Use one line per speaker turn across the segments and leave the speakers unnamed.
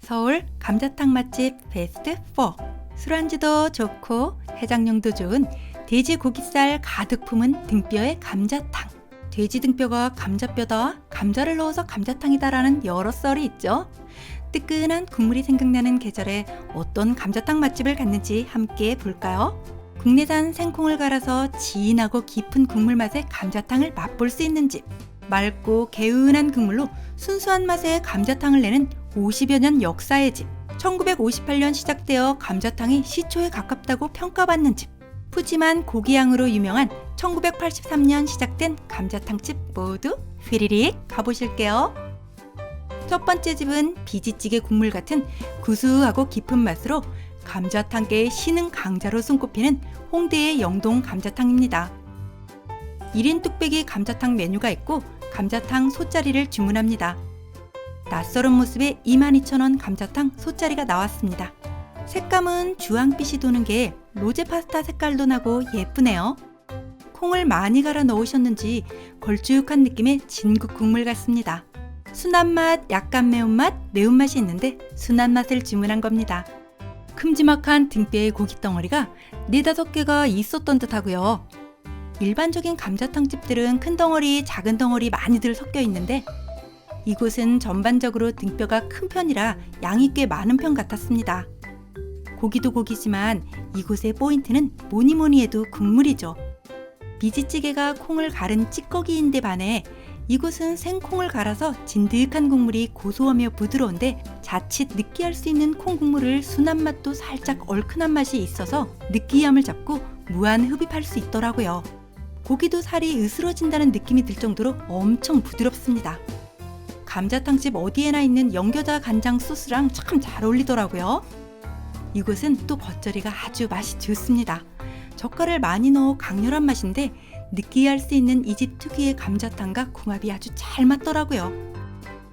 서울 감자탕 맛집 베스트 4. 술안주도 좋고 해장용도 좋은 돼지 고깃살 가득 품은 등뼈의 감자탕. 돼지 등뼈가 감자뼈다, 감자를 넣어서 감자탕이다라는 여러 썰이 있죠. 뜨끈한 국물이 생각나는 계절에 어떤 감자탕 맛집을 갔는지 함께 볼까요? 국내산 생콩을 갈아서 진하고 깊은 국물 맛의 감자탕을 맛볼 수 있는 집. 맑고 개운한 국물로 순수한 맛의 감자탕을 내는 50여 년 역사의 집. 1958년 시작되어 감자탕이 시초에 가깝다고 평가받는 집. 푸짐한 고기향으로 유명한 1983년 시작된 감자탕집 모두 휘리릭 가보실게요. 첫 번째 집은 비지찌개 국물 같은 구수하고 깊은 맛으로 감자탕계의 신흥 강자로 손꼽히는 홍대의 영동 감자탕입니다. 1인 뚝배기 감자탕 메뉴가 있고 감자탕 소짜리를 주문합니다. 낯설은 모습의 22,000원 감자탕 소짜리가 나왔습니다. 색감은 주황빛이 도는 게 로제 파스타 색깔도 나고 예쁘네요. 콩을 많이 갈아 넣으셨는지 걸쭉한 느낌의 진국 국물 같습니다. 순한 맛, 약간 매운맛, 매운맛이 있는데 순한 맛을 주문한 겁니다. 큼지막한 등뼈의 고기 덩어리가 4-5개가 있었던 듯 하고요. 일반적인 감자탕 집들은 큰 덩어리, 작은 덩어리 많이들 섞여 있는데 이곳은 전반적으로 등뼈가 큰 편이라 양이 꽤 많은 편 같았습니다. 고기도 고기지만 이곳의 포인트는 뭐니 해도 국물이죠. 비지찌개가 콩을 갈은 찌꺼기인데 반해 이곳은 생콩을 갈아서 진득한 국물이 고소하며 부드러운데 자칫 느끼할 수 있는 콩 국물을 순한 맛도 살짝 얼큰한 맛이 있어서 느끼함을 잡고 무한 흡입할 수 있더라고요. 고기도 살이 으스러진다는 느낌이 들 정도로 엄청 부드럽습니다. 감자탕집 어디에나 있는 연겨자 간장 소스랑 참 잘 어울리더라고요. 이곳은 또 겉절이가 아주 맛이 좋습니다. 젓갈을 많이 넣어 강렬한 맛인데 느끼할 수 있는 이 집 특유의 감자탕과 궁합이 아주 잘 맞더라고요.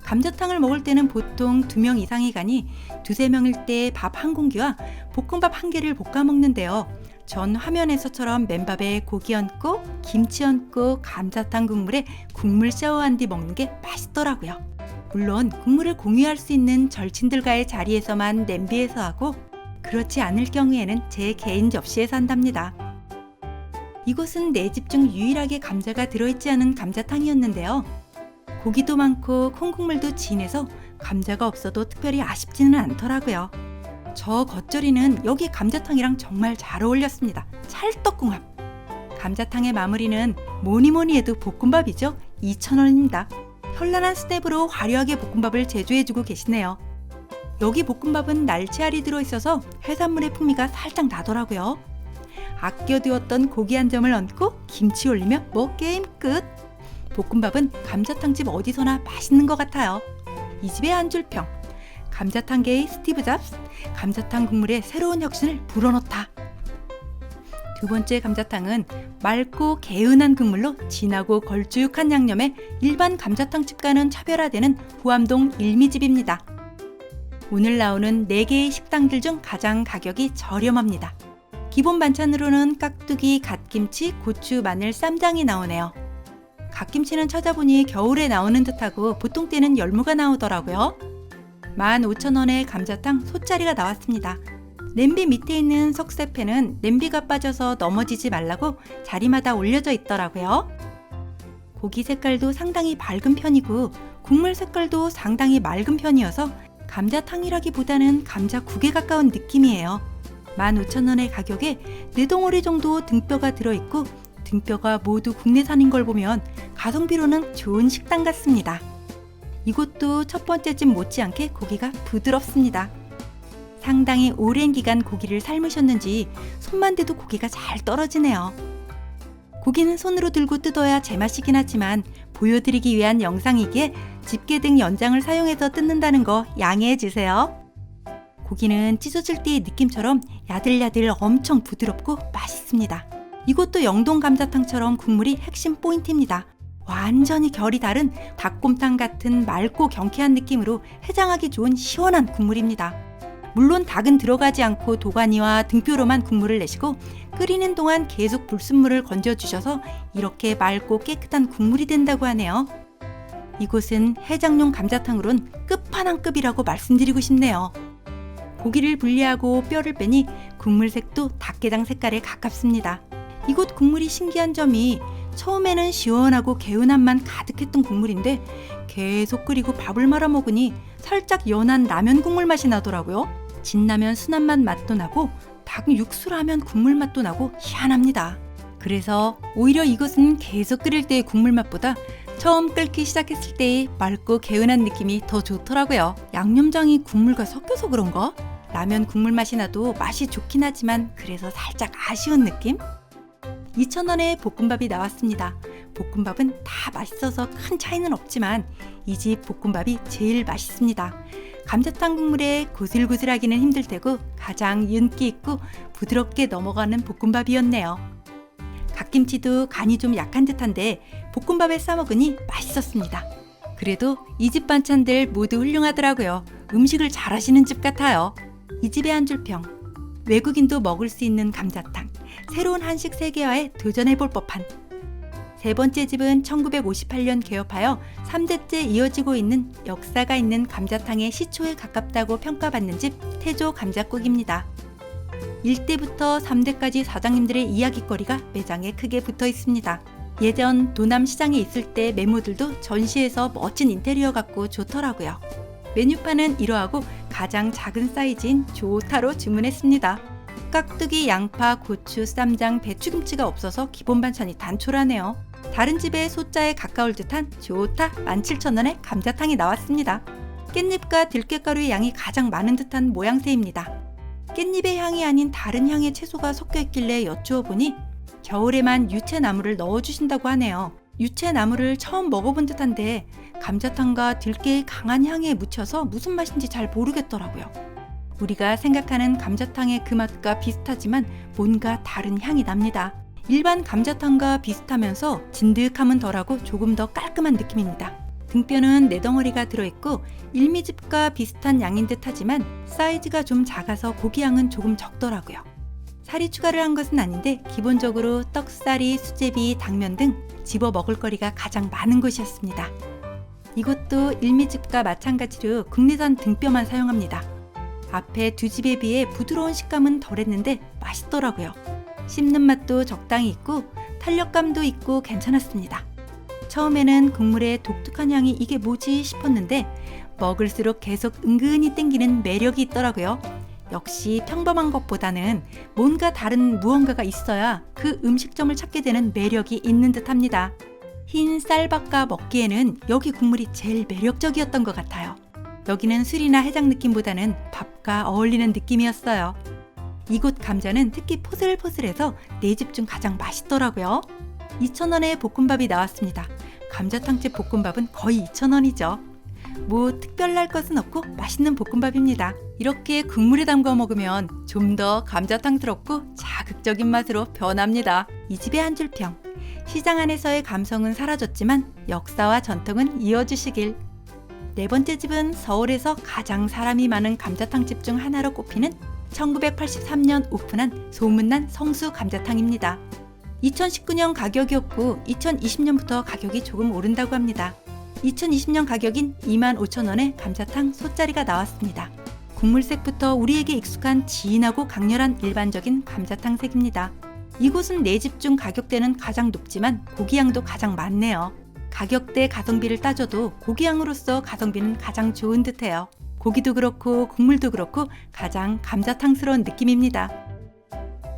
감자탕을 먹을 때는 보통 2명 이상이 가니 2-3명일 때 밥 한 공기와 볶음밥 1개를 볶아 먹는데요. 전 화면에서처럼 맨밥에 고기 얹고 김치 얹고 감자탕 국물에 국물 샤워한 뒤 먹는 게 맛있더라고요. 물론 국물을 공유할 수 있는 절친들과의 자리에서만 냄비에서 하고 그렇지 않을 경우에는 제 개인 접시에서 한답니다. 이곳은 내 집 중 유일하게 감자가 들어있지 않은 감자탕이었는데요. 고기도 많고 콩국물도 진해서 감자가 없어도 특별히 아쉽지는 않더라고요. 저 겉절이는 여기 감자탕이랑 정말 잘 어울렸습니다. 찰떡궁합. 감자탕의 마무리는 뭐니 해도 볶음밥이죠. 2,000원입니다. 현란한 스텝으로 화려하게 볶음밥을 제조해주고 계시네요. 여기 볶음밥은 날치알이 들어있어서 해산물의 풍미가 살짝 나더라고요. 아껴두었던 고기 한 점을 얹고 김치 올리며 게임 끝! 볶음밥은 감자탕집 어디서나 맛있는 것 같아요. 이 집의 한 줄평. 감자탕계의 스티브 잡스, 감자탕 국물에 새로운 혁신을 불어넣다. 두 번째 감자탕은 맑고 개운한 국물로 진하고 걸쭉한 양념에 일반 감자탕집과는 차별화되는 후암동 일미집입니다. 오늘 나오는 4개의 식당들 중 가장 가격이 저렴합니다. 기본 반찬으로는 깍두기, 갓김치, 고추, 마늘, 쌈장이 나오네요. 갓김치는 찾아보니 겨울에 나오는 듯하고 보통 때는 열무가 나오더라고요. 15,000원의 감자탕 소짜리가 나왔습니다. 냄비 밑에 있는 석쇠팬은 냄비가 빠져서 넘어지지 말라고 자리마다 올려져 있더라고요. 고기 색깔도 상당히 밝은 편이고 국물 색깔도 상당히 맑은 편이어서 감자탕이라기보다는 감자국에 가까운 느낌이에요. 15,000원의 가격에 4덩어리 정도 등뼈가 들어있고 등뼈가 모두 국내산인 걸 보면 가성비로는 좋은 식당 같습니다. 이곳도 첫 번째 집 못지않게 고기가 부드럽습니다. 상당히 오랜 기간 고기를 삶으셨는지 손만 대도 고기가 잘 떨어지네요. 고기는 손으로 들고 뜯어야 제맛이긴 하지만 보여드리기 위한 영상이기에 집게 등 연장을 사용해서 뜯는다는 거 양해해 주세요. 고기는 찢어질 때의 느낌처럼 야들야들 엄청 부드럽고 맛있습니다. 이것도 영동 감자탕처럼 국물이 핵심 포인트입니다. 완전히 결이 다른 닭곰탕 같은 맑고 경쾌한 느낌으로 해장하기 좋은 시원한 국물입니다. 물론 닭은 들어가지 않고 도가니와 등뼈로만 국물을 내시고 끓이는 동안 계속 불순물을 건져주셔서 이렇게 맑고 깨끗한 국물이 된다고 하네요. 이곳은 해장용 감자탕으론 끝판왕급이라고 말씀드리고 싶네요. 고기를 분리하고 뼈를 빼니 국물색도 닭게장 색깔에 가깝습니다. 이곳 국물이 신기한 점이 처음에는 시원하고 개운한 맛 가득했던 국물인데 계속 끓이고 밥을 말아 먹으니 살짝 연한 라면 국물 맛이 나더라고요. 진라면 순한 맛도 나고 닭 육수라면 국물 맛도 나고 희한합니다. 그래서 오히려 이것은 계속 끓일 때의 국물 맛보다 처음 끓기 시작했을 때의 맑고 개운한 느낌이 더 좋더라고요. 양념장이 국물과 섞여서 그런가? 라면 국물 맛이 나도 맛이 좋긴 하지만 그래서 살짝 아쉬운 느낌? 2,000원에 볶음밥이 나왔습니다. 볶음밥은 다 맛있어서 큰 차이는 없지만 이 집 볶음밥이 제일 맛있습니다. 감자탕 국물에 고슬고슬하기는 힘들 테고 가장 윤기 있고 부드럽게 넘어가는 볶음밥이었네요. 갓김치도 간이 좀 약한 듯한데 볶음밥에 싸먹으니 맛있었습니다. 그래도 이 집 반찬들 모두 훌륭하더라고요. 음식을 잘하시는 집 같아요. 이 집의 한 줄 평. 외국인도 먹을 수 있는 감자탕. 새로운 한식 세계화에 도전해볼 법한. 세 번째 집은 1958년 개업하여 3대째 이어지고 있는 역사가 있는 감자탕의 시초에 가깝다고 평가받는 집 태조 감자국입니다. 1대부터 3대까지 사장님들의 이야깃거리가 매장에 크게 붙어 있습니다. 예전 도남시장에 있을 때 메모들도 전시해서 멋진 인테리어 같고 좋더라고요. 메뉴판은 이러하고 가장 작은 사이즈인 조타로 주문했습니다. 깍두기, 양파, 고추, 쌈장, 배추김치가 없어서 기본 반찬이 단촐하네요. 다른 집의 소자에 가까울 듯한 조타 17,000원에 감자탕이 나왔습니다. 깻잎과 들깨가루의 양이 가장 많은 듯한 모양새입니다. 깻잎의 향이 아닌 다른 향의 채소가 섞여 있길래 여쭈어 보니 겨울에만 유채나무를 넣어주신다고 하네요. 유채나무를 처음 먹어본 듯한데 감자탕과 들깨의 강한 향에 묻혀서 무슨 맛인지 잘 모르겠더라고요. 우리가 생각하는 감자탕의 그 맛과 비슷하지만 뭔가 다른 향이 납니다. 일반 감자탕과 비슷하면서 진득함은 덜하고 조금 더 깔끔한 느낌입니다. 등뼈는 4덩어리가 들어있고 일미집과 비슷한 양인 듯 하지만 사이즈가 좀 작아서 고기 양은 조금 적더라고요. 살이 추가를 한 것은 아닌데 기본적으로 떡살이, 수제비, 당면 등 집어 먹을 거리가 가장 많은 곳이었습니다. 이것도 일미집과 마찬가지로 국내산 등뼈만 사용합니다. 앞에 두 집에 비해 부드러운 식감은 덜했는데 맛있더라고요. 씹는 맛도 적당히 있고 탄력감도 있고 괜찮았습니다. 처음에는 국물에 독특한 향이 이게 뭐지 싶었는데 먹을수록 계속 은근히 땡기는 매력이 있더라고요. 역시 평범한 것보다는 뭔가 다른 무언가가 있어야 그 음식점을 찾게 되는 매력이 있는 듯합니다. 흰 쌀밥과 먹기에는 여기 국물이 제일 매력적이었던 것 같아요. 여기는 술이나 해장 느낌보다는 밥과 어울리는 느낌이었어요. 이곳 감자는 특히 포슬포슬해서 내 집 중 가장 맛있더라고요. 2,000원에 볶음밥이 나왔습니다. 감자탕집 볶음밥은 거의 2,000원이죠. 뭐 특별할 것은 없고 맛있는 볶음밥입니다. 이렇게 국물에 담가 먹으면 좀 더 감자탕스럽고 자극적인 맛으로 변합니다. 이 집의 한 줄 평. 시장 안에서의 감성은 사라졌지만 역사와 전통은 이어주시길. 네 번째 집은 서울에서 가장 사람이 많은 감자탕집 중 하나로 꼽히는 1983년 오픈한 소문난 성수 감자탕입니다. 2019년 가격이었고 2020년부터 가격이 조금 오른다고 합니다. 2020년 가격인 25,000원에 감자탕 소짜리가 나왔습니다. 국물색부터 우리에게 익숙한 진하고 강렬한 일반적인 감자탕 색입니다. 이곳은 내 집 중 가격대는 가장 높지만 고기양도 가장 많네요. 가격대 가성비를 따져도 고기양으로서 가성비는 가장 좋은 듯해요. 고기도 그렇고 국물도 그렇고 가장 감자탕스러운 느낌입니다.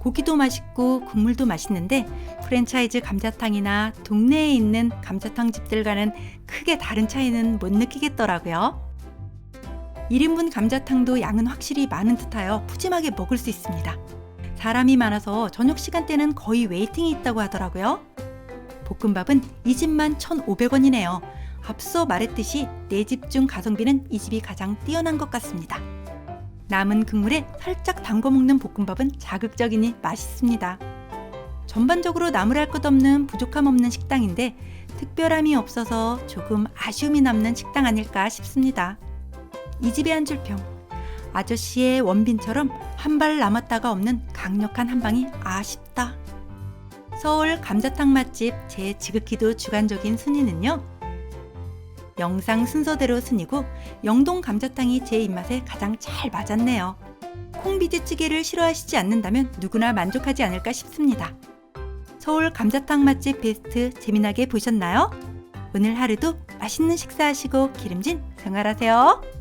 고기도 맛있고 국물도 맛있는데 프랜차이즈 감자탕이나 동네에 있는 감자탕 집들과는 크게 다른 차이는 못 느끼겠더라고요. 1인분 감자탕도 양은 확실히 많은 듯하여 푸짐하게 먹을 수 있습니다. 사람이 많아서 저녁 시간대는 거의 웨이팅이 있다고 하더라고요. 볶음밥은 이 집만 1,500원이네요. 앞서 말했듯이 내 집 중 가성비는 이 집이 가장 뛰어난 것 같습니다. 남은 국물에 살짝 담궈 먹는 볶음밥은 자극적이니 맛있습니다. 전반적으로 나무랄 것 없는 부족함 없는 식당인데 특별함이 없어서 조금 아쉬움이 남는 식당 아닐까 싶습니다. 이 집의 한 줄 평. 아저씨의 원빈처럼 한 발 남았다가 없는 강력한 한 방이 아쉽다. 서울 감자탕 맛집 제 지극히도 주관적인 순위는요. 영상 순서대로 순이고 영동 감자탕이 제 입맛에 가장 잘 맞았네요. 콩비지찌개를 싫어하시지 않는다면 누구나 만족하지 않을까 싶습니다. 서울 감자탕 맛집 베스트 재미나게 보셨나요? 오늘 하루도 맛있는 식사하시고 기름진 생활하세요.